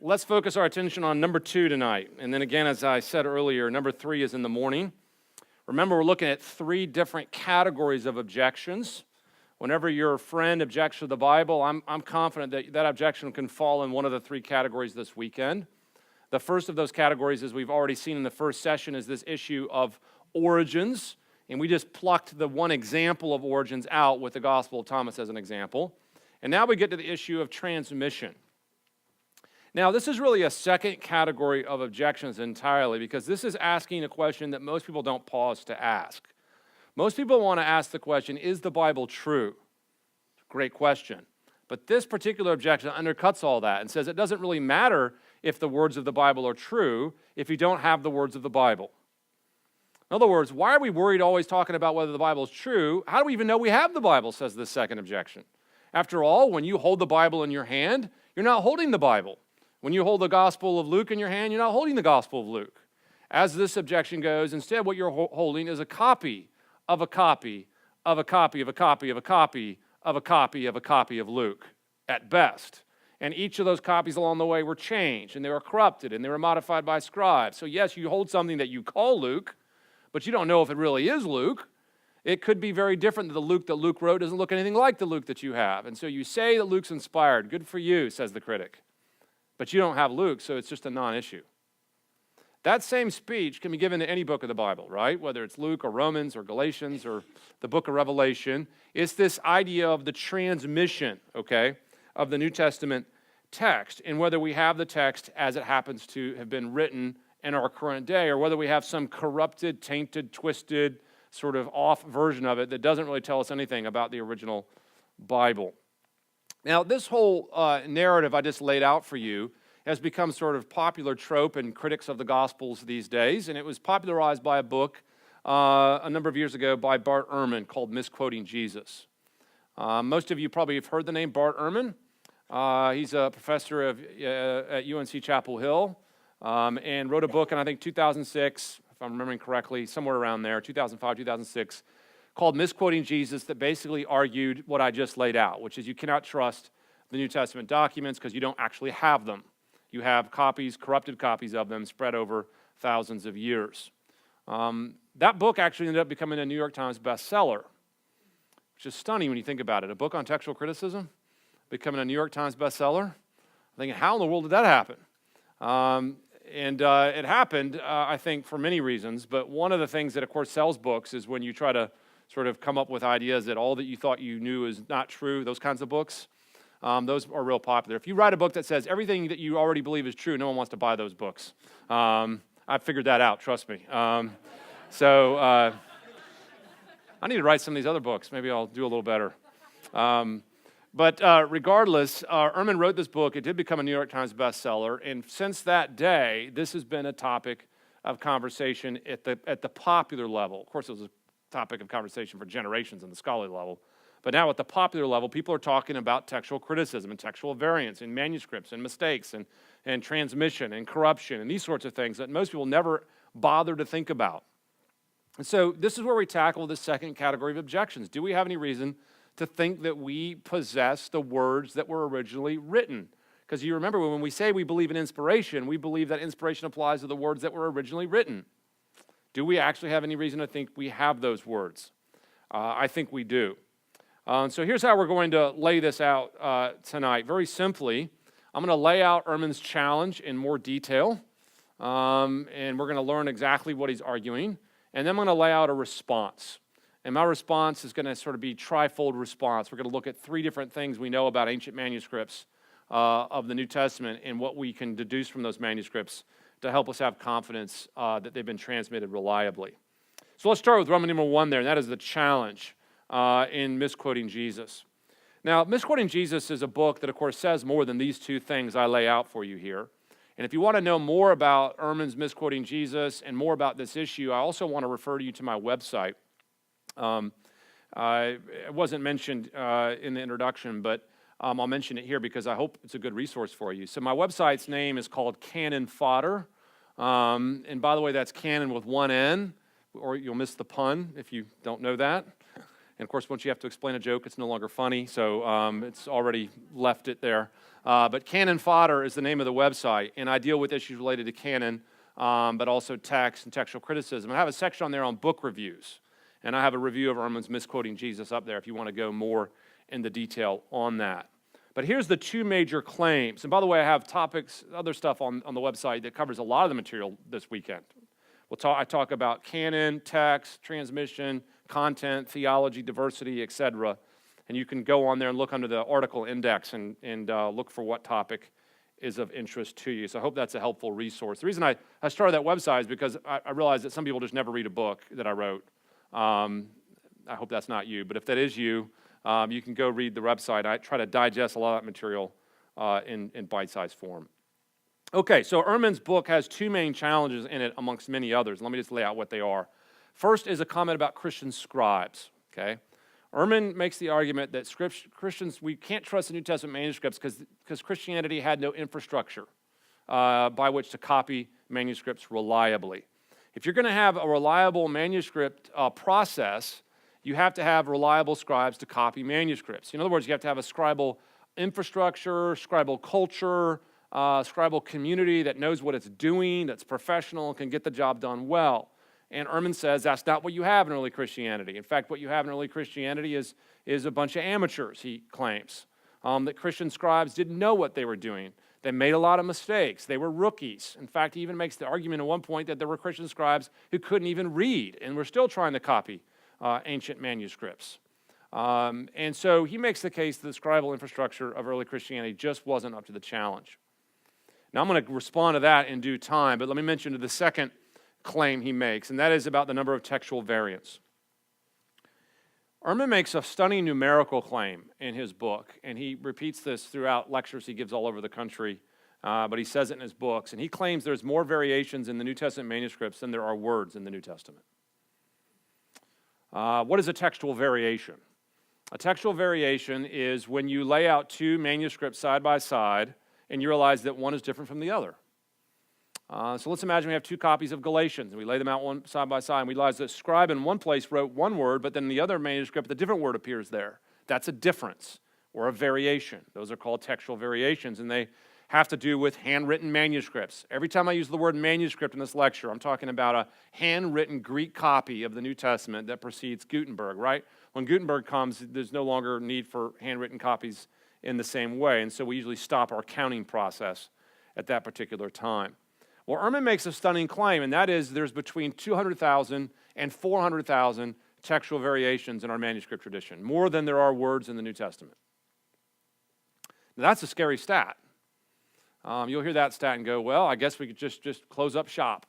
Let's focus our attention on number 2 tonight. And then again, as I said earlier, number 3 is in the morning. Remember, we're looking at 3 different categories of objections. Whenever your friend objects to the Bible, I'm confident that that objection can fall in one of the 3 categories this weekend. The first of those categories, as we've already seen in the first session, is this issue of origins. And we just plucked the one example of origins out with the Gospel of Thomas as an example. And now we get to the issue of transmission. Now, this is really a second category of objections entirely, because this is asking a question that most people don't pause to ask. Most people want to ask the question, is the Bible true? Great question. But this particular objection undercuts all that and says it doesn't really matter if the words of the Bible are true if you don't have the words of the Bible. In other words, why are we worried always talking about whether the Bible is true? How do we even know we have the Bible, says this second objection. After all, when you hold the Bible in your hand, you're not holding the Bible. When you hold the Gospel of Luke in your hand, you're not holding the Gospel of Luke. As this objection goes, instead what you're holding is a copy of a copy of a copy of a copy of a copy of a copy of a copy of Luke, at best. And each of those copies along the way were changed, and they were corrupted, and they were modified by scribes. So yes, you hold something that you call Luke, but you don't know if it really is Luke. It could be very different than the Luke that Luke wrote doesn't look anything like the Luke that you have. And so you say that Luke's inspired. Good for you, says the critic. But you don't have Luke, so it's just a non-issue. That same speech can be given to any book of the Bible, right? Whether it's Luke or Romans or Galatians or the book of Revelation. It's this idea of the transmission, okay, of the New Testament text, and whether we have the text as it happens to have been written in our current day, or whether we have some corrupted, tainted, twisted, sort of off version of it that doesn't really tell us anything about the original Bible. Now, this whole narrative I just laid out for you has become sort of popular trope in critics of the Gospels these days, and it was popularized by a book a number of years ago by Bart Ehrman called Misquoting Jesus. Most of you probably have heard the name Bart Ehrman. He's a professor at UNC Chapel Hill and wrote a book in, I think, 2006, if I'm remembering correctly, somewhere around there, 2005, 2006, called Misquoting Jesus, that basically argued what I just laid out, which is you cannot trust the New Testament documents because you don't actually have them. You have copies, corrupted copies of them spread over thousands of years. That book actually ended up becoming a New York Times bestseller, which is stunning when you think about it. A book on textual criticism becoming a New York Times bestseller. I'm thinking, how in the world did that happen? It happened, I think, for many reasons, but one of the things that, of course, sells books is when you try to sort of come up with ideas that all that you thought you knew is not true, those kinds of books. Those are real popular. If you write a book that says everything that you already believe is true, no one wants to buy those books. I've figured that out, trust me. So I need to write some of these other books. Maybe I'll do a little better. But regardless, Ehrman wrote this book. It did become a New York Times bestseller. And since that day, this has been a topic of conversation at the popular level. Of course, it was a topic of conversation for generations on the scholarly level. But now at the popular level, people are talking about textual criticism and textual variants and manuscripts and mistakes and transmission and corruption and these sorts of things that most people never bother to think about. And so this is where we tackle the second category of objections. Do we have any reason to think that we possess the words that were originally written? Because you remember when we say we believe in inspiration, we believe that inspiration applies to the words that were originally written. Do we actually have any reason to think we have those words? I think we do. So here's how we're going to lay this out tonight. Very simply, I'm going to lay out Ehrman's challenge in more detail, and we're going to learn exactly what he's arguing, and then I'm going to lay out a response. And my response is going to sort of be trifold response. We're going to look at 3 different things we know about ancient manuscripts of the New Testament and what we can deduce from those manuscripts to help us have confidence that they've been transmitted reliably. So let's start with Roman numeral 1 there, and that is the challenge in Misquoting Jesus. Now, Misquoting Jesus is a book that, of course, says more than these 2 things I lay out for you here. And if you want to know more about Ehrman's Misquoting Jesus and more about this issue, I also want to refer you to my website. It wasn't mentioned in the introduction, but I'll mention it here because I hope it's a good resource for you. So my website's name is called Cannon Fodder. And by the way, that's Cannon with 1 N, or you'll miss the pun if you don't know that. And of course, once you have to explain a joke, it's no longer funny, so it's already left it there. But Canon Fodder is the name of the website, and I deal with issues related to canon, but also text and textual criticism. I have a section on there on book reviews, and I have a review of Ehrman's Misquoting Jesus up there if you want to go more into detail on that. But here's the two major claims. And by the way, I have topics, other stuff on the website that covers a lot of the material this weekend. I talk about canon, text, transmission, content, theology, diversity, etc. And you can go on there and look under the article index and look for what topic is of interest to you. So I hope that's a helpful resource. The reason I started that website is because I realized that some people just never read a book that I wrote. I hope that's not you, but if that is you, you can go read the website. I try to digest a lot of that material in bite-sized form. Okay, so Ehrman's book has two main challenges in it amongst many others. Let me just lay out what they are. First is a comment about Christian scribes, okay? Ehrman makes the argument that Christians, we can't trust the New Testament manuscripts because Christianity had no infrastructure by which to copy manuscripts reliably. If you're going to have a reliable manuscript process, you have to have reliable scribes to copy manuscripts. In other words, you have to have a scribal infrastructure, scribal culture, scribal community that knows what it's doing, that's professional, can get the job done well. And Ehrman says that's not what you have in early Christianity. In fact, what you have in early Christianity is a bunch of amateurs, he claims. That Christian scribes didn't know what they were doing. They made a lot of mistakes. They were rookies. In fact, he even makes the argument at one point that there were Christian scribes who couldn't even read and were still trying to copy ancient manuscripts. And so he makes the case that the scribal infrastructure of early Christianity just wasn't up to the challenge. Now, I'm going to respond to that in due time, but let me mention the second claim he makes, and that is about the number of textual variants. Ehrman makes a stunning numerical claim in his book, and he repeats this throughout lectures he gives all over the country, but he says it in his books, and he claims there's more variations in the New Testament manuscripts than there are words in the New Testament. What is a textual variation? A textual variation is when you lay out two manuscripts side by side and you realize that one is different from the other. So let's imagine we have two copies of Galatians, and we lay them out one side by side, and we realize the scribe in one place wrote one word, but then in the other manuscript, a different word appears there. That's a difference or a variation. Those are called textual variations, and they have to do with handwritten manuscripts. Every time I use the word manuscript in this lecture, I'm talking about a handwritten Greek copy of the New Testament that precedes Gutenberg, right? When Gutenberg comes, there's no longer need for handwritten copies in the same way, and so we usually stop our counting process at that particular time. Well, Ehrman makes a stunning claim, and that is there's between 200,000 and 400,000 textual variations in our manuscript tradition, more than there are words in the New Testament. Now, that's a scary stat. You'll hear that stat and go, well, I guess we could just close up shop.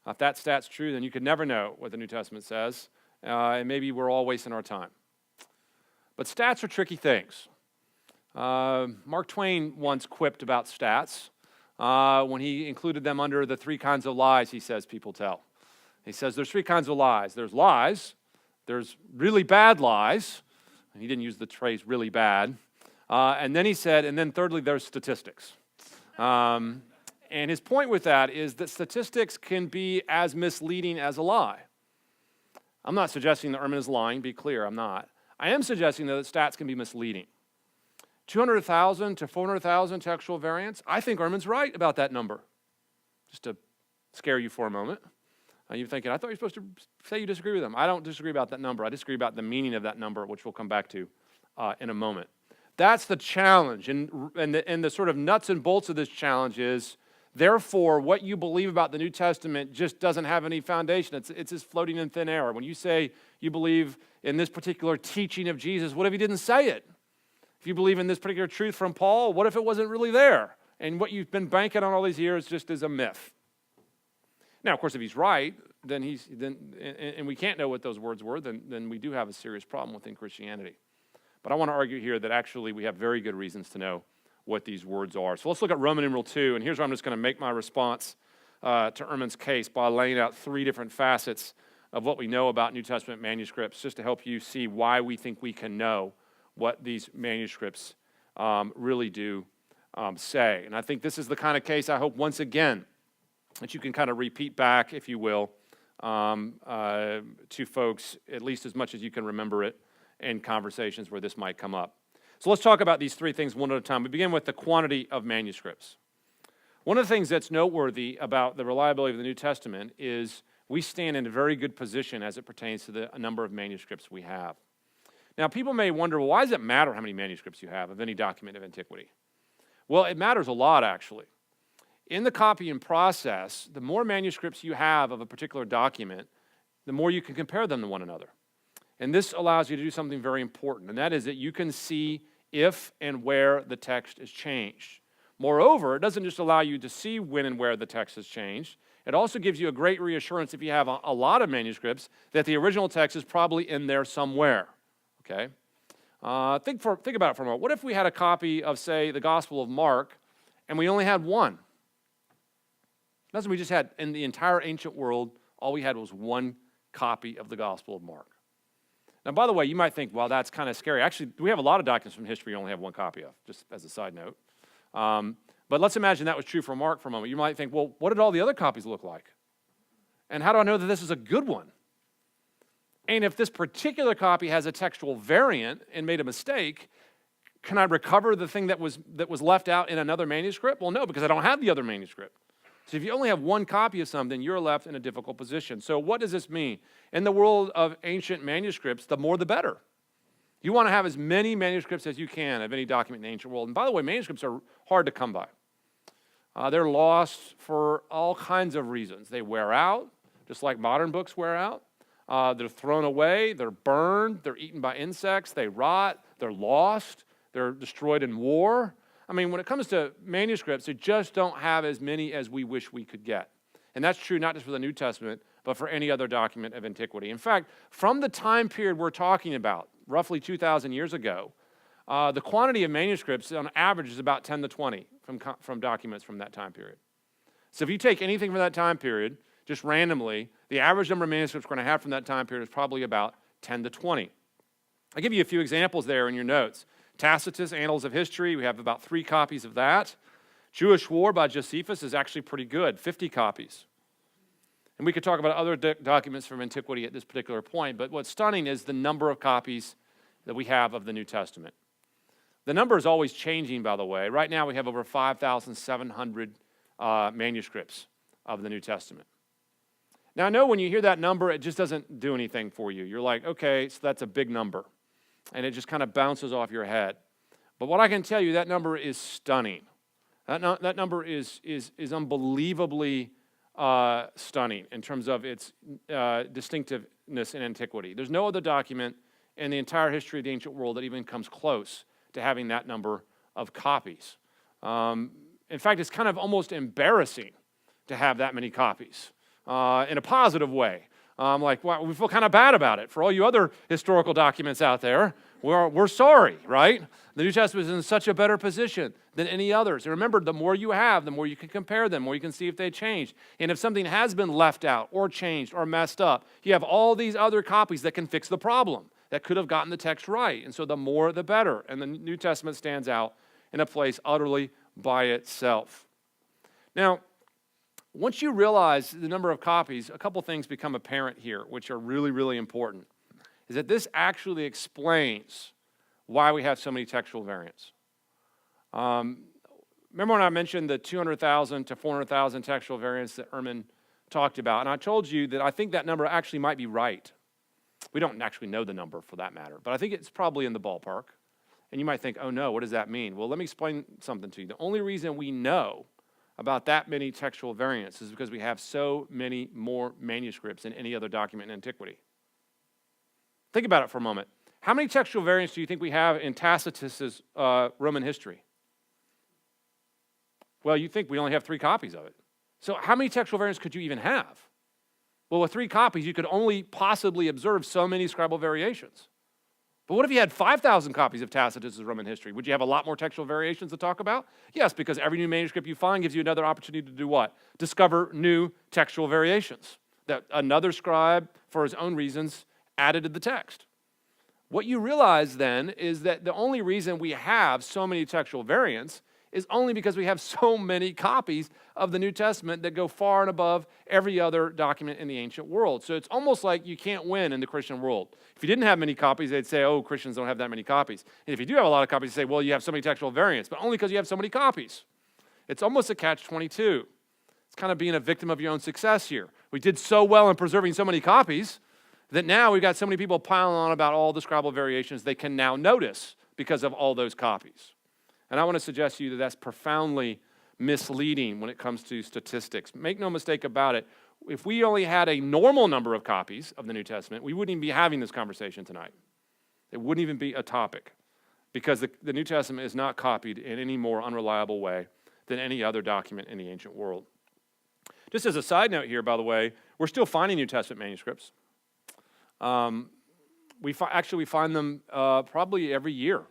If that stat's true, then you could never know what the New Testament says, and maybe we're all wasting our time. But stats are tricky things. Mark Twain once quipped about stats when he included them under the three kinds of lies he says people tell. He says there's three kinds of lies. There's really bad lies, and he didn't use the phrase really bad, and then he said, and then thirdly, there's statistics. And his point with that is that statistics can be as misleading as a lie. I'm not suggesting that Ehrman is lying, be clear, I'm not. I am suggesting that stats can be misleading. 200,000 to 400,000 textual variants, I think Ehrman's right about that number. Just to scare you for a moment. You're thinking, I thought you were supposed to say you disagree with him. I don't disagree about that number. I disagree about the meaning of that number, which we'll come back to in a moment. That's the challenge, and the sort of nuts and bolts of this challenge is, therefore, what you believe about the New Testament just doesn't have any foundation. It's just floating in thin air. When you say you believe in this particular teaching of Jesus, what if he didn't say it? If you believe in this particular truth from Paul, what if it wasn't really there? And what you've been banking on all these years just is a myth. Now, of course, if he's right, then and we can't know what those words were, then we do have a serious problem within Christianity. But I want to argue here that actually we have very good reasons to know what these words are. So let's look at Roman numeral 2, and here's where I'm just going to make my response to Ehrman's case by laying out three different facets of what we know about New Testament manuscripts, just to help you see why we think we can know what these manuscripts really do say. And I think this is the kind of case, I hope, once again, that you can kind of repeat back, if you will, to folks, at least as much as you can remember it, in conversations where this might come up. So let's talk about these three things one at a time. We begin with the quantity of manuscripts. One of the things that's noteworthy about the reliability of the New Testament is we stand in a very good position as it pertains to the number of manuscripts we have. Now, people may wonder, well, why does it matter how many manuscripts you have of any document of antiquity? Well, it matters a lot, actually. In the copying process, the more manuscripts you have of a particular document, the more you can compare them to one another. And this allows you to do something very important, and that is that you can see if and where the text is changed. Moreover, it doesn't just allow you to see when and where the text has changed, it also gives you a great reassurance if you have a lot of manuscripts that the original text is probably in there somewhere. Okay? Think about it for a moment. What if we had a copy of, say, the Gospel of Mark, and we only had one? Imagine we just had, in the entire ancient world, all we had was one copy of the Gospel of Mark. Now, by the way, you might think, well, that's kind of scary. Actually, we have a lot of documents from history we only have one copy of, just as a side note. But let's imagine that was true for Mark for a moment. You might think, well, what did all the other copies look like? And how do I know that this is a good one? And if this particular copy has a textual variant and made a mistake, can I recover the thing that was left out in another manuscript? Well, no, because I don't have the other manuscript. So if you only have one copy of something, you're left in a difficult position. So what does this mean? In the world of ancient manuscripts, the more the better. You want to have as many manuscripts as you can of any document in the ancient world. And by the way, manuscripts are hard to come by. They're lost for all kinds of reasons. They wear out, just like modern books wear out. They're thrown away, they're burned, they're eaten by insects, they rot, they're lost, they're destroyed in war. I mean, when it comes to manuscripts, they just don't have as many as we wish we could get. And that's true not just for the New Testament, but for any other document of antiquity. In fact, from the time period we're talking about, roughly 2,000 years ago, the quantity of manuscripts on average is about 10 to 20 from documents from that time period. So if you take anything from that time period, just randomly, the average number of manuscripts we're going to have from that time period is probably about 10 to 20. I'll give you a few examples there in your notes. Tacitus, Annals of History, we have about 3 copies of that. Jewish War by Josephus is actually pretty good, 50 copies. And we could talk about other documents from antiquity at this particular point, but what's stunning is the number of copies that we have of the New Testament. The number is always changing, by the way. Right now we have over 5,700 manuscripts of the New Testament. Now, I know when you hear that number, it just doesn't do anything for you. You're like, okay, so that's a big number. And it just kind of bounces off your head. But what I can tell you, that number is stunning. That number is unbelievably stunning in terms of its distinctiveness in antiquity. There's no other document in the entire history of the ancient world that even comes close to having that number of copies. In fact, it's kind of almost embarrassing to have that many copies in a positive way. Like, well, we feel kind of bad about it. For all you other historical documents out there, we're sorry, right? The New Testament is in such a better position than any others. And remember, the more you have, the more you can compare them, the more you can see if they changed. And if something has been left out or changed or messed up, you have all these other copies that can fix the problem, that could have gotten the text right. And so the more, the better. And the New Testament stands out in a place utterly by itself. Now, once you realize the number of copies, a couple things become apparent here, which are really, really important, is that this actually explains why we have so many textual variants. Remember when I mentioned the 200,000 to 400,000 textual variants that Ehrman talked about? And I told you that I think that number actually might be right. We don't actually know the number for that matter, but I think it's probably in the ballpark. And you might think, oh no, what does that mean? Well, let me explain something to you. The only reason we know about that many textual variants is because we have so many more manuscripts than any other document in antiquity. Think about it for a moment. How many textual variants do you think we have in Tacitus's Roman history? Well, you think we only have 3 copies of it. So how many textual variants could you even have? Well, with 3 copies, you could only possibly observe so many scribal variations. But what if you had 5,000 copies of Tacitus's Roman history? Would you have a lot more textual variations to talk about? Yes, because every new manuscript you find gives you another opportunity to do what? Discover new textual variations that another scribe, for his own reasons, added to the text. What you realize then is that the only reason we have so many textual variants is only because we have so many copies of the New Testament that go far and above every other document in the ancient world. So it's almost like you can't win in the Christian world. If you didn't have many copies, they'd say, oh, Christians don't have that many copies. And if you do have a lot of copies, they say, well, you have so many textual variants, but only because you have so many copies. It's almost a catch-22. It's kind of being a victim of your own success here. We did so well in preserving so many copies that now we've got so many people piling on about all the scribal variations they can now notice because of all those copies. And I want to suggest to you that that's profoundly misleading when it comes to statistics. Make no mistake about it. If we only had a normal number of copies of the New Testament, we wouldn't even be having this conversation tonight. It wouldn't even be a topic because the New Testament is not copied in any more unreliable way than any other document in the ancient world. Just as a side note here, by the way, we're still finding New Testament manuscripts. We find them probably every year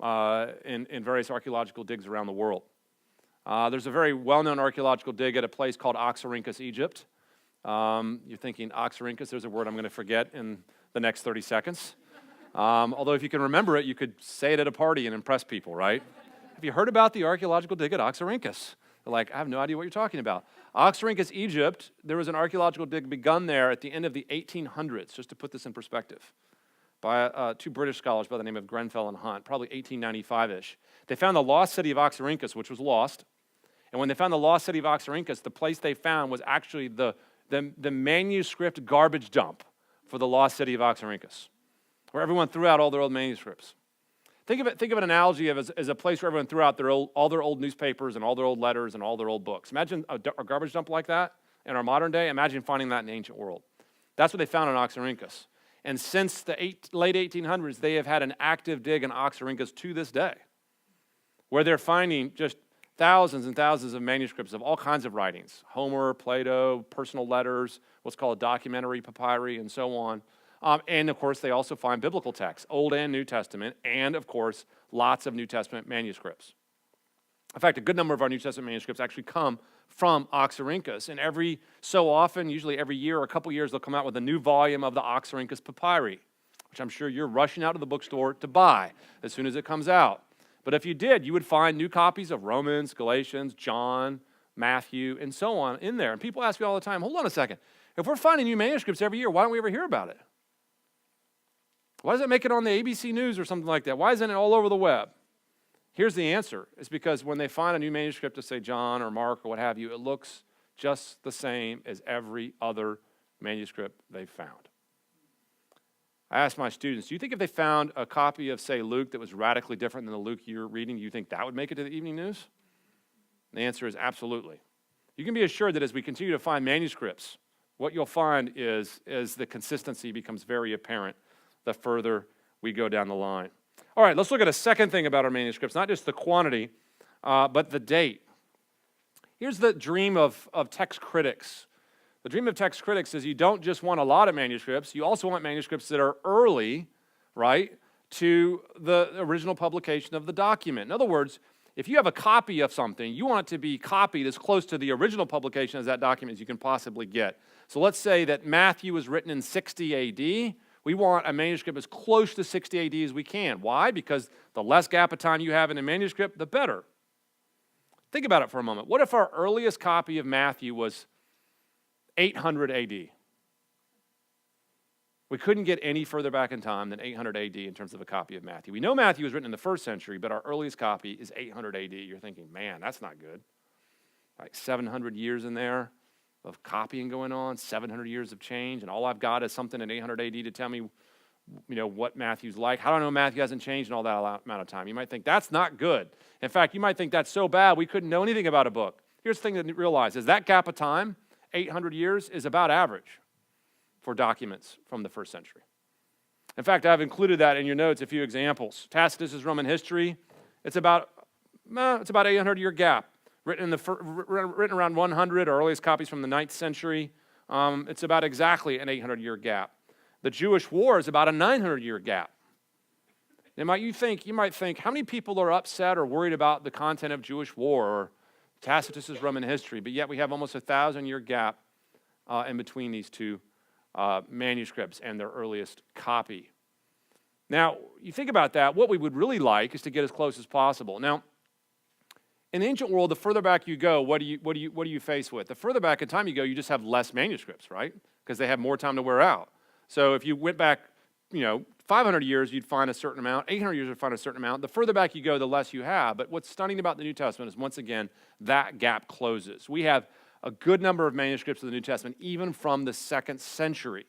in various archaeological digs around the world. There's a very well-known archaeological dig at a place called Oxyrhynchus, Egypt. You're thinking Oxyrhynchus, there's a word I'm going to forget in the next 30 seconds. Although if you can remember it, you could say it at a party and impress people, right? Have you heard about the archaeological dig at Oxyrhynchus? They're like, I have no idea what you're talking about. Oxyrhynchus, Egypt, there was an archaeological dig begun there at the end of the 1800s, just to put this in perspective, by two British scholars by the name of Grenfell and Hunt, probably 1895-ish. They found the lost city of Oxyrhynchus, which was lost. And when they found the lost city of Oxyrhynchus, the place they found was actually the manuscript garbage dump for the lost city of Oxyrhynchus, where everyone threw out all their old manuscripts. Think of an analogy of as a place where everyone threw out all their old newspapers and all their old letters and all their old books. Imagine a garbage dump like that in our modern day. Imagine finding that in the ancient world. That's what they found in Oxyrhynchus. And since the late 1800s, they have had an active dig in Oxyrhynchus to this day, where they're finding just thousands and thousands of manuscripts of all kinds of writings, Homer, Plato, personal letters, what's called documentary papyri, and so on. And, of course, they also find biblical texts, Old and New Testament, and, of course, lots of New Testament manuscripts. In fact, a good number of our New Testament manuscripts actually come from Oxyrhynchus. And every so often, usually every year or a couple years, they'll come out with a new volume of the Oxyrhynchus papyri, which I'm sure you're rushing out to the bookstore to buy as soon as it comes out. But if you did, you would find new copies of Romans, Galatians, John, Matthew, and so on in there. And people ask me all the time, hold on a second. If we're finding new manuscripts every year, why don't we ever hear about it? Why does it make it on the ABC News or something like that? Why isn't it all over the web? Here's the answer. It's because when they find a new manuscript to say John or Mark or what have you, it looks just the same as every other manuscript they've found. I asked my students, do you think if they found a copy of, say, Luke that was radically different than the Luke you're reading, do you think that would make it to the evening news? The answer is absolutely. You can be assured that as we continue to find manuscripts, what you'll find is the consistency becomes very apparent the further we go down the line. All right, let's look at a second thing about our manuscripts, not just the quantity, but the date. Here's the dream of text critics. The dream of text critics is you don't just want a lot of manuscripts, you also want manuscripts that are early, right, to the original publication of the document. In other words, if you have a copy of something, you want it to be copied as close to the original publication of that document as you can possibly get. So let's say that Matthew was written in 60 A.D., we want a manuscript as close to 60 A.D. as we can. Why? Because the less gap of time you have in a manuscript, the better. Think about it for a moment. What if our earliest copy of Matthew was 800 A.D.? We couldn't get any further back in time than 800 A.D. in terms of a copy of Matthew. We know Matthew was written in the first century, but our earliest copy is 800 A.D. You're thinking, man, that's not good. Like 700 years in there of copying going on, 700 years of change, and all I've got is something in 800 AD to tell me, what Matthew's like. How do I know Matthew hasn't changed in all that amount of time? You might think that's not good. In fact, you might think that's so bad we couldn't know anything about a book. Here's the thing to realize is that gap of time, 800 years, is about average for documents from the first century. In fact, I've included that in your notes, a few examples. Tacitus's Roman history, it's about 800-year gap. Written around 100, or earliest copies from the 9th century. It's about exactly an 800-year gap. The Jewish War is about a 900-year gap. Now, you might think, how many people are upset or worried about the content of Jewish War or Tacitus's Roman history? But yet we have almost a 1,000-year gap in between these two manuscripts and their earliest copy. Now, you think about that, what we would really like is to get as close as possible. Now, In the ancient world, the further back you go, what do you face with? The further back in time you go, you just have less manuscripts, right? Because they have more time to wear out. So if you went back, 500 years, you'd find a certain amount. 800 years, you'd find a certain amount. The further back you go, the less you have. But what's stunning about the New Testament is, once again, that gap closes. We have a good number of manuscripts of the New Testament, even from the 2nd century.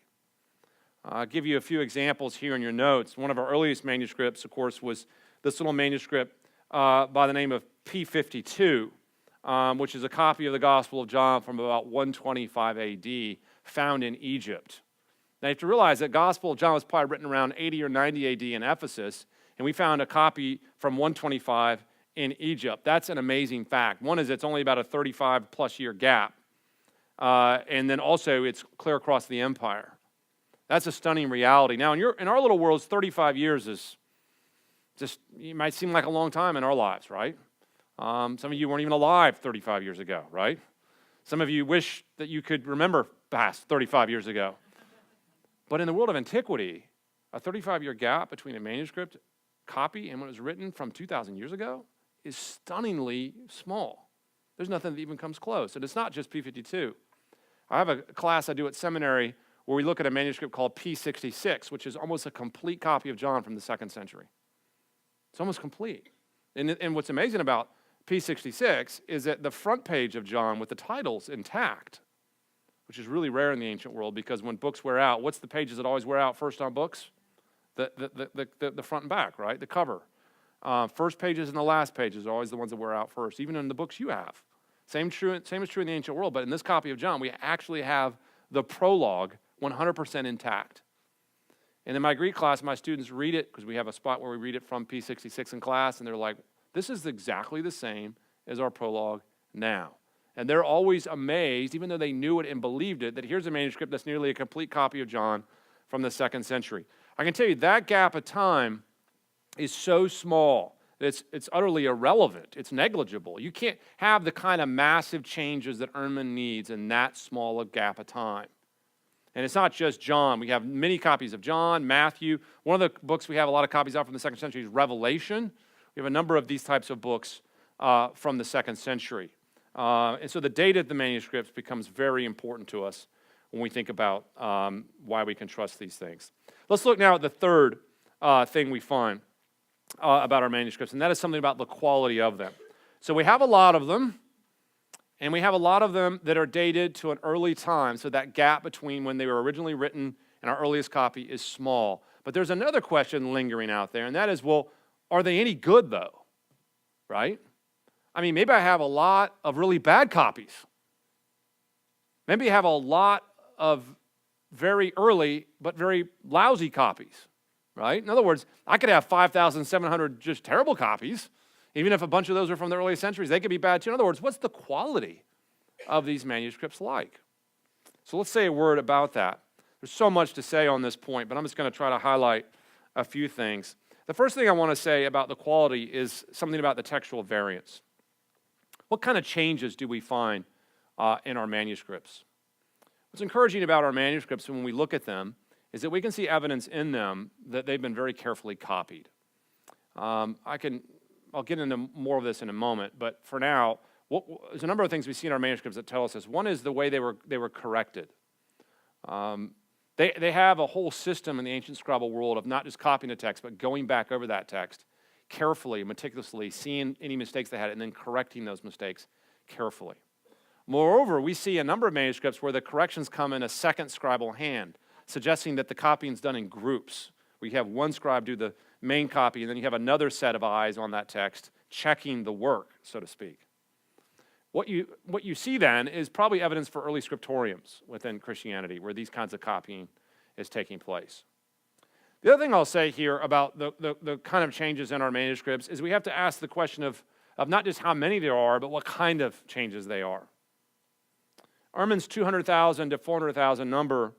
I'll give you a few examples here in your notes. One of our earliest manuscripts, of course, was this little manuscript by the name of P52, which is a copy of the Gospel of John from about 125 AD, found in Egypt. Now, you have to realize that Gospel of John was probably written around 80 or 90 AD in Ephesus, and we found a copy from 125 in Egypt. That's an amazing fact. One is it's only about a 35-plus year gap, and then also it's clear across the empire. That's a stunning reality. Now, in our little world, 35 years is just, it might seem like a long time in our lives, right? Some of you weren't even alive 35 years ago, right? Some of you wish that you could remember past 35 years ago. But in the world of antiquity, a 35-year gap between a manuscript copy and when it was written from 2,000 years ago is stunningly small. There's nothing that even comes close. And it's not just P52. I have a class I do at seminary where we look at a manuscript called P66, which is almost a complete copy of John from the 2nd century. It's almost complete. And what's amazing about P66 is that the front page of John with the title's intact, which is really rare in the ancient world, because when books wear out, what's the pages that always wear out first on books? The front and back, right? The cover. First pages and the last pages are always the ones that wear out first, even in the books you have. Same is true in the ancient world, but in this copy of John, we actually have the prologue 100% intact. And in my Greek class, my students read it, because we have a spot where we read it from P66 in class, and they're like, this is exactly the same as our prologue now. And they're always amazed, even though they knew it and believed it, that here's a manuscript that's nearly a complete copy of John from the 2nd century. I can tell you that gap of time is so small that it's utterly irrelevant. It's negligible. You can't have the kind of massive changes that Ehrman needs in that small a gap of time. And it's not just John. We have many copies of John, Matthew. One of the books we have a lot of copies of from the 2nd century is Revelation. We have a number of these types of books from the 2nd century. And so the date of the manuscripts becomes very important to us when we think about why we can trust these things. Let's look now at the third thing we find about our manuscripts, and that is something about the quality of them. So we have a lot of them, and we have a lot of them that are dated to an early time, so that gap between when they were originally written and our earliest copy is small. But there's another question lingering out there, and that is, well, are they any good, though? Right? I mean, maybe I have a lot of really bad copies. Maybe I have a lot of very early but very lousy copies, right? In other words, I could have 5,700 just terrible copies. Even if a bunch of those are from the early centuries, they could be bad too. In other words, what's the quality of these manuscripts like? So let's say a word about that. There's so much to say on this point, but I'm just going to try to highlight a few things. The first thing I want to say about the quality is something about the textual variance. What kind of changes do we find in our manuscripts? What's encouraging about our manuscripts when we look at them is that we can see evidence in them that they've been very carefully copied. I'll get into more of this in a moment, but for now, there's a number of things we see in our manuscripts that tell us this. One is the way they were corrected. They have a whole system in the ancient scribal world of not just copying a text, but going back over that text carefully, meticulously, seeing any mistakes they had, and then correcting those mistakes carefully. Moreover, we see a number of manuscripts where the corrections come in a second scribal hand, suggesting that the copying is done in groups. We have one scribe do the main copy, and then you have another set of eyes on that text checking the work, so to speak. What you see then is probably evidence for early scriptoriums within Christianity where these kinds of copying is taking place. The other thing I'll say here about the kind of changes in our manuscripts is we have to ask the question of not just how many there are, but what kind of changes they are. Ehrman's 200,000 to 400,000 number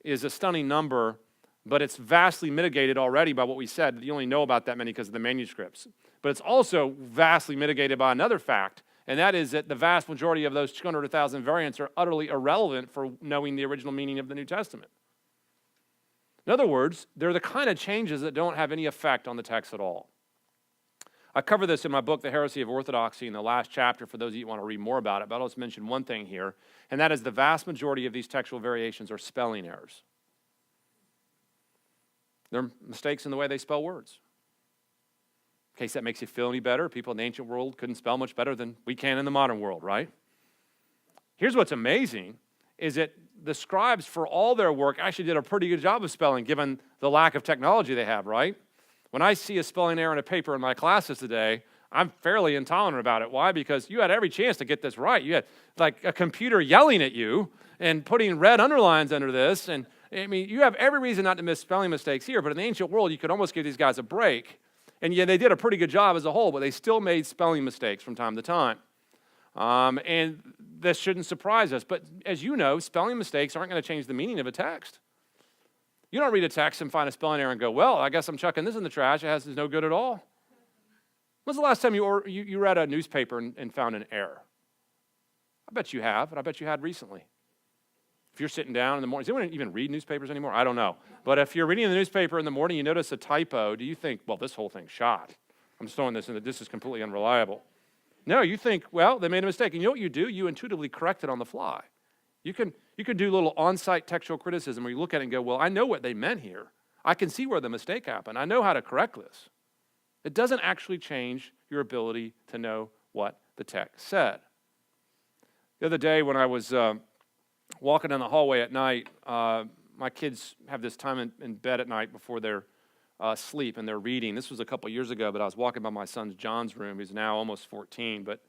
is a stunning number, but it's vastly mitigated already by what we said. You only know about that many because of the manuscripts. But it's also vastly mitigated by another fact, and that is that the vast majority of those 200,000 variants are utterly irrelevant for knowing the original meaning of the New Testament. In other words, they're the kind of changes that don't have any effect on the text at all. I cover this in my book, The Heresy of Orthodoxy, in the last chapter for those of you who want to read more about it, but I'll just mention one thing here, and that is the vast majority of these textual variations are spelling errors. They're mistakes in the way they spell words. In case that makes you feel any better, people in the ancient world couldn't spell much better than we can in the modern world, right? Here's what's amazing, is that the scribes, for all their work, actually did a pretty good job of spelling, given the lack of technology they have, right? When I see a spelling error in a paper in my classes today, I'm fairly intolerant about it. Why? Because you had every chance to get this right. You had like a computer yelling at you and putting red underlines under this. And I mean, you have every reason not to miss spelling mistakes here, but in the ancient world, you could almost give these guys a break. And yeah, they did a pretty good job as a whole, but they still made spelling mistakes from time to time. And this shouldn't surprise us. But as you know, spelling mistakes aren't going to change the meaning of a text. You don't read a text and find a spelling error and go, well, I guess I'm chucking this in the trash. It's no good at all. When's the last time you read a newspaper and found an error? I bet you have, and I bet you had recently. If you're sitting down in the morning, does anyone even read newspapers anymore? I don't know. But if you're reading the newspaper in the morning, you notice a typo, do you think, well, this whole thing's shot. I'm just throwing this in that this is completely unreliable. No, you think, well, they made a mistake. And you know what you do? You intuitively correct it on the fly. You can do a little on-site textual criticism where you look at it and go, well, I know what they meant here. I can see where the mistake happened. I know how to correct this. It doesn't actually change your ability to know what the text said. The other day when I was walking down the hallway at night, my kids have this time in bed at night before their sleep, and they're reading. This was a couple years ago, but I was walking by my son John's room. He's now almost 14, but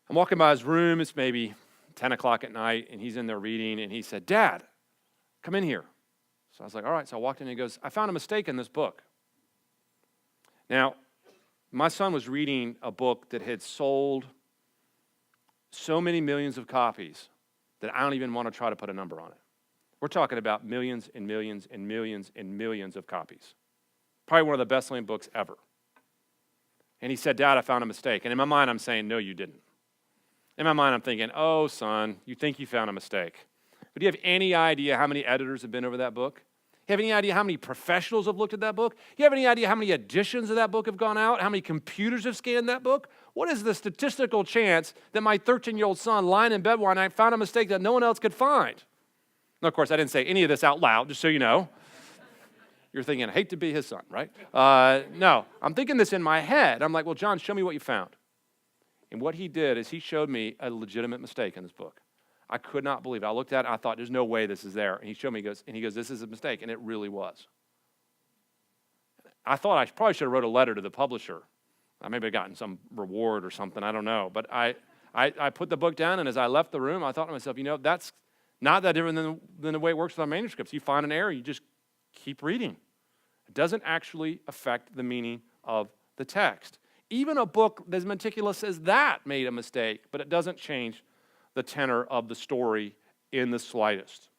I'm walking by his room. It's maybe 10 o'clock at night, and he's in there reading, and he said, Dad, come in here. So I was like, all right. So I walked in, and he goes, I found a mistake in this book. Now, my son was reading a book that had sold so many millions of copies that I don't even want to try to put a number on it. We're talking about millions and millions and millions and millions of copies. Probably one of the best-selling books ever. And he said, Dad, I found a mistake. And in my mind, I'm saying, no, you didn't. In my mind, I'm thinking, oh, son, you think you found a mistake. But do you have any idea how many editors have been over that book? You have any idea how many professionals have looked at that book? You have any idea how many editions of that book have gone out? How many computers have scanned that book? What is the statistical chance that my 13-year-old son lying in bed one night found a mistake that no one else could find? Now, of course, I didn't say any of this out loud, just so you know. You're thinking, I hate to be his son, right? No, I'm thinking this in my head. I'm like, well, John, show me what you found. And what he did is he showed me a legitimate mistake in this book. I could not believe it. I looked at it, and I thought, there's no way this is there. And he showed me, he goes, this is a mistake, and it really was. I thought I probably should have wrote a letter to the publisher. I maybe have gotten some reward or something, I don't know. But I put the book down, and as I left the room, I thought to myself, that's not that different than the way it works with our manuscripts. You find an error, you just keep reading. It doesn't actually affect the meaning of the text. Even a book as meticulous as that made a mistake, but it doesn't change the tenor of the story in the slightest.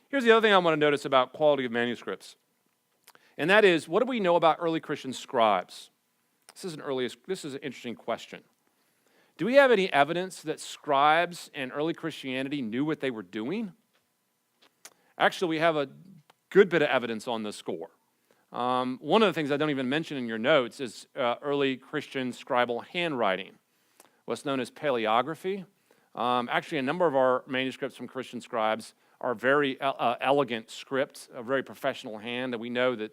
Here's the other thing I want to notice about quality of manuscripts, and that is, what do we know about early Christian scribes? This is an interesting question. Do we have any evidence that scribes and early Christianity knew what they were doing? Actually, we have a good bit of evidence on this score. One of the things I don't even mention in your notes is early Christian scribal handwriting, what's known as paleography. Actually, a number of our manuscripts from Christian scribes are very elegant scripts, a very professional hand, and we know that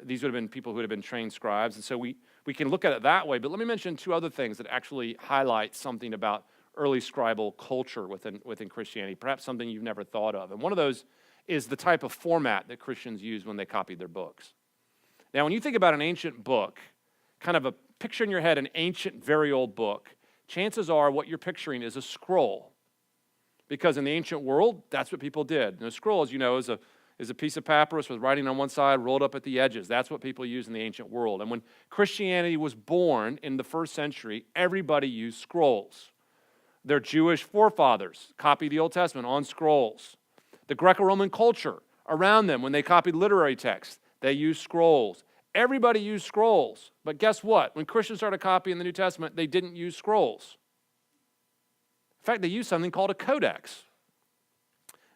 these would have been people who would have been trained scribes, and so we can look at it that way. But let me mention two other things that actually highlight something about early scribal culture within Christianity, perhaps something you've never thought of. And one of those is the type of format that Christians used when they copied their books. Now, when you think about an ancient book, kind of a picture in your head, an ancient, very old book, chances are what you're picturing is a scroll. Because in the ancient world, that's what people did. And a scroll, as you know, is a piece of papyrus with writing on one side rolled up at the edges. That's what people used in the ancient world. And when Christianity was born in the first century, everybody used scrolls. Their Jewish forefathers copied the Old Testament on scrolls. The Greco-Roman culture around them, when they copied literary texts, they used scrolls. Everybody used scrolls. But guess what? When Christians started copying the New Testament, they didn't use scrolls. In fact, they used something called a codex.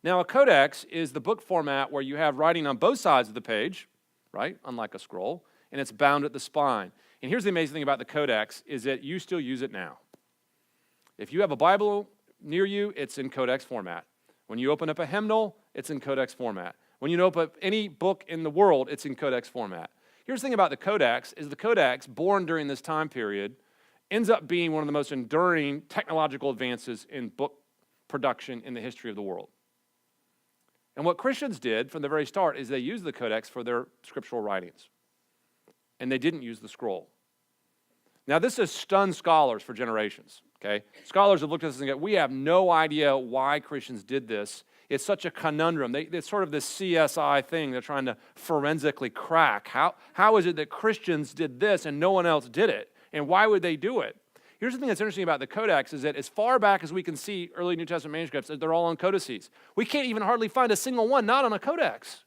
Now, a codex is the book format where you have writing on both sides of the page, right? Unlike a scroll, and it's bound at the spine. And here's the amazing thing about the Codex is that you still use it now. If you have a Bible near you, it's in Codex format. When you open up a hymnal, it's in Codex format. When you open up any book in the world, it's in Codex format. Here's the thing about the Codex is the Codex, born during this time period, ends up being one of the most enduring technological advances in book production in the history of the world. And what Christians did from the very start is they used the Codex for their scriptural writings. And they didn't use the scroll. Now, this has stunned scholars for generations, okay? Scholars have looked at this and go, we have no idea why Christians did this. It's such a conundrum. It's sort of this CSI thing they're trying to forensically crack. How is it that Christians did this and no one else did it? And why would they do it? Here's the thing that's interesting about the Codex is that as far back as we can see early New Testament manuscripts, they're all on codices. We can't even hardly find a single one not on a codex.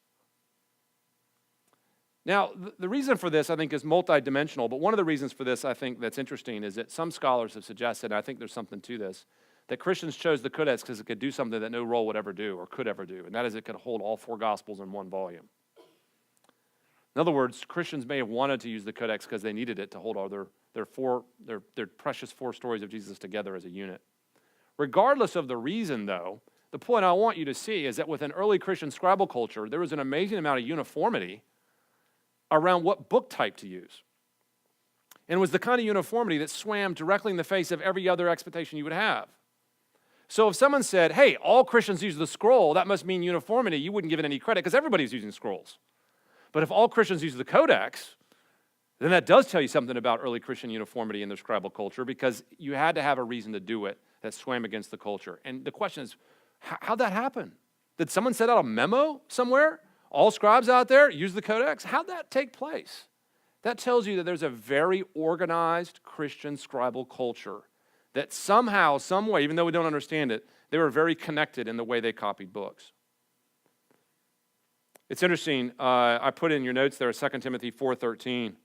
Now, the reason for this, I think, is multidimensional, but one of the reasons for this, I think, that's interesting is that some scholars have suggested, and I think there's something to this, that Christians chose the Codex because it could do something that no roll would ever do or could ever do, and that is it could hold all four Gospels in one volume. In other words, Christians may have wanted to use the Codex because they needed it to hold all their precious four stories of Jesus together as a unit. Regardless of the reason, though, the point I want you to see is that within early Christian scribal culture, there was an amazing amount of uniformity around what book type to use. And it was the kind of uniformity that swam directly in the face of every other expectation you would have. So if someone said, hey, all Christians use the scroll, that must mean uniformity, you wouldn't give it any credit because everybody's using scrolls. But if all Christians use the Codex, then that does tell you something about early Christian uniformity in their scribal culture because you had to have a reason to do it that swam against the culture. And the question is, how'd that happen? Did someone send out a memo somewhere? All scribes out there use the Codex? How'd that take place? That tells you that there's a very organized Christian scribal culture that somehow, some way, even though we don't understand it, they were very connected in the way they copied books. It's interesting, I put in your notes there 2 Timothy 4:13.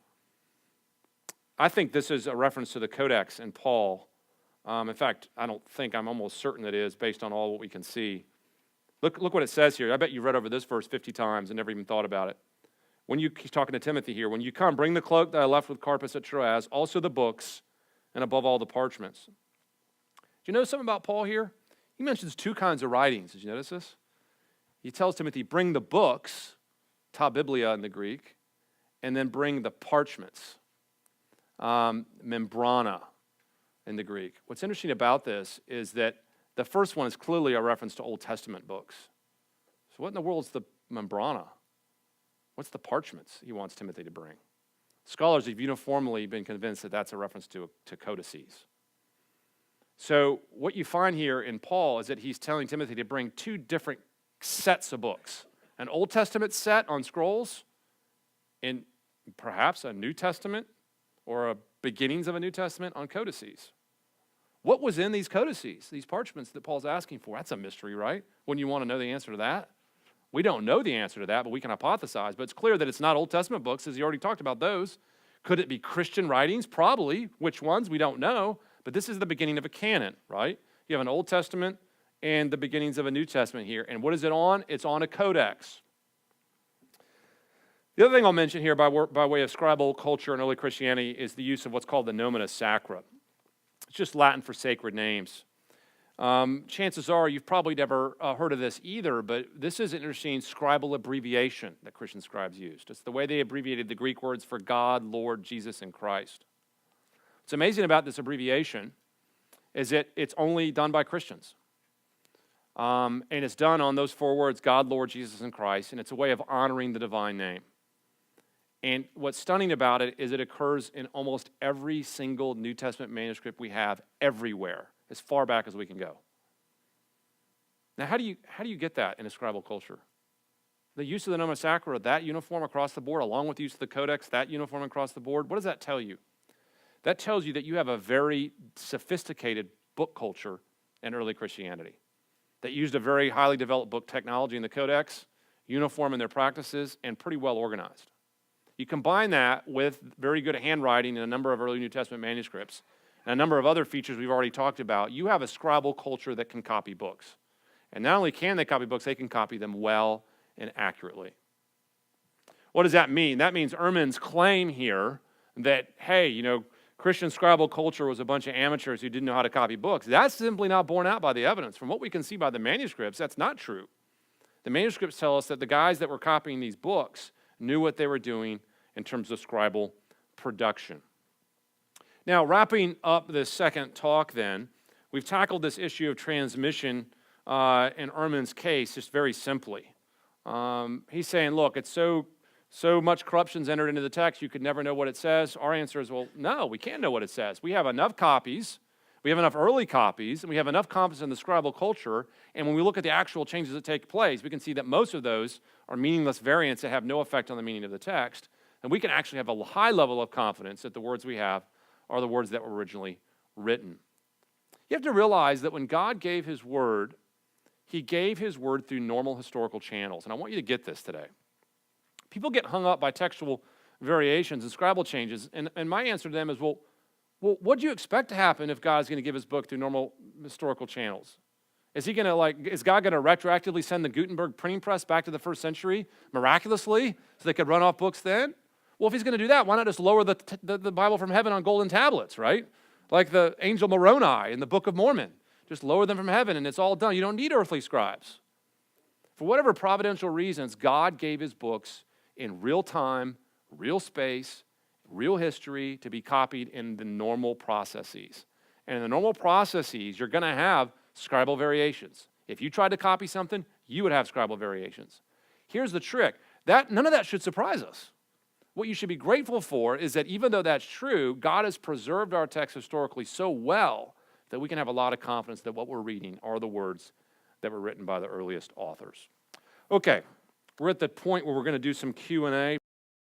I think this is a reference to the Codex and Paul. In fact, I'm almost certain it is based on all what we can see. Look what it says here. I bet you read over this verse 50 times and never even thought about it. He's talking to Timothy here. When you come, bring the cloak that I left with Carpus at Troas, also the books, and above all the parchments. Do you know something about Paul here? He mentions two kinds of writings. Did you notice this? He tells Timothy, bring the books, ta biblia in the Greek, and then bring the parchments, membrana in the Greek. What's interesting about this is that the first one is clearly a reference to Old Testament books. So what in the world is the membrana? What's the parchments he wants Timothy to bring? Scholars have uniformly been convinced that that's a reference to codices. So what you find here in Paul is that he's telling Timothy to bring two different sets of books. An Old Testament set on scrolls, and perhaps a New Testament or a beginnings of a New Testament on codices. What was in these codices, these parchments that Paul's asking for? That's a mystery, right? Wouldn't you want to know the answer to that? We don't know the answer to that, but we can hypothesize. But it's clear that it's not Old Testament books, as he already talked about those. Could it be Christian writings? Probably. Which ones? We don't know. But this is the beginning of a canon, right? You have an Old Testament and the beginnings of a New Testament here. And what is it on? It's on a codex. The other thing I'll mention here by way of scribal culture and early Christianity is the use of what's called the nomina sacra. It's just Latin for sacred names. Chances are you've probably never heard of this either, but this is an interesting scribal abbreviation that Christian scribes used. It's the way they abbreviated the Greek words for God, Lord, Jesus, and Christ. What's amazing about this abbreviation is that it's only done by Christians. And it's done on those four words, God, Lord, Jesus, and Christ, and it's a way of honoring the divine name. And what's stunning about it is it occurs in almost every single New Testament manuscript we have everywhere, as far back as we can go. Now, how do you get that in a scribal culture? The use of the nomina sacra, that uniform across the board, along with the use of the codex, that uniform across the board, what does that tell you? That tells you that you have a very sophisticated book culture in early Christianity that used a very highly developed book technology in the codex, uniform in their practices, and pretty well organized. You combine that with very good handwriting in a number of early New Testament manuscripts and a number of other features we've already talked about, you have a scribal culture that can copy books. And not only can they copy books, they can copy them well and accurately. What does that mean? That means Ehrman's claim here that, hey, Christian scribal culture was a bunch of amateurs who didn't know how to copy books. That's simply not borne out by the evidence. From what we can see by the manuscripts, that's not true. The manuscripts tell us that the guys that were copying these books knew what they were doing in terms of scribal production. Now, wrapping up this second talk then, we've tackled this issue of transmission in Ehrman's case just very simply. He's saying, look, it's so much corruption's entered into the text, you could never know what it says. Our answer is, well, no, we can't know what it says. We have enough copies, we have enough early copies, and we have enough confidence in the scribal culture, and when we look at the actual changes that take place, we can see that most of those are meaningless variants that have no effect on the meaning of the text, and we can actually have a high level of confidence that the words we have are the words that were originally written. You have to realize that when God gave his word, he gave his word through normal historical channels, and I want you to get this today. People get hung up by textual variations and scribal changes, and my answer to them is, well, what do you expect to happen if God's going to give his book through normal historical channels? Is God going to retroactively send the Gutenberg printing press back to the first century miraculously so they could run off books then? Well, if he's going to do that, why not just lower the Bible from heaven on golden tablets, right? Like the angel Moroni in the Book of Mormon. Just lower them from heaven and it's all done. You don't need earthly scribes. For whatever providential reasons, God gave his books in real time, real space, real history to be copied in the normal processes. And in the normal processes, you're going to have scribal variations. If you tried to copy something, you would have scribal variations. Here's the trick. None of that should surprise us. What you should be grateful for is that even though that's true, God has preserved our text historically so well that we can have a lot of confidence that what we're reading are the words that were written by the earliest authors. Okay, we're at the point where we're going to do some Q&A.